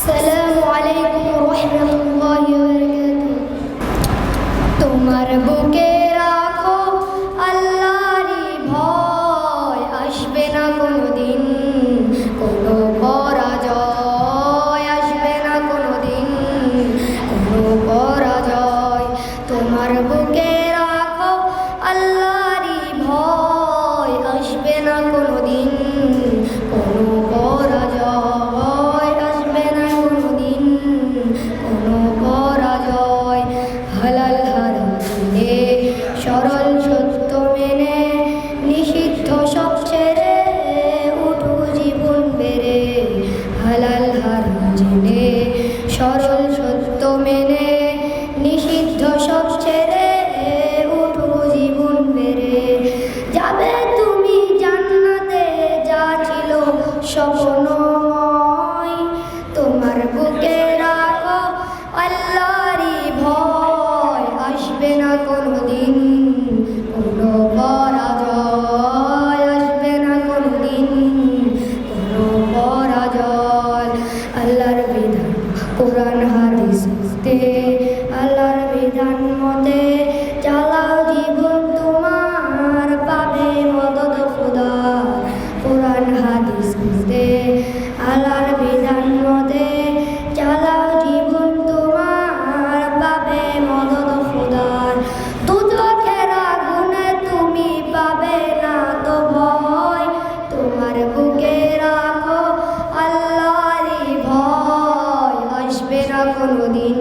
আসসালামু আলাইকুম রাহমাতুল্লাহি ওয়া বারাকাতুহু। তোমার বুকে রাখো আল্লাহরই ভয়, আসবে না কোনোদিন কোনো পরাজয়, আসবে না কোনোদিন কোনো পরাজয়। তোমার বুকে রাখো আল্লাহরই ভয়, আসবে না কোনোদিন কোনো পরাজয়, আসবে না কোনোদিন কোনো পরাজয়। হালাল হারাম জেনে সরল সত্য মেনে নিষিদ্ধ সব ছেড়ে উঠো জীবন বেড়ে। হালাল হারাম জেনে সরল সত্য মেনে নিষিদ্ধ সব ছেড়ে উঠো জীবন বেড়ে। যাবে তুমি জান্নাতে যা ছিল স্বপ্নময়, তোমার বুকে রাখো আল্লাহরই ভয়, আসবে না কোনোদিন কোনো পরাজয়, আসবে না কোনোদিন কোনো পরাজয়। আল্লাহর বিধান কোরআন হাদিস মতে, আল্লাহর বিধান মতে চালাও জীবন তোমার, পাবে মদদ খোদার। কোরআন হাদিস মতে আল্লাহর বিধান মতে চালাও জীবন তোমার, পাবে মদদ খোদার। দুজখের আগুনে তুমি পাবে না তো ভয়, তোমার বুকে রাখো আল্লাহরই ভয়, আসবে না কোনোদিন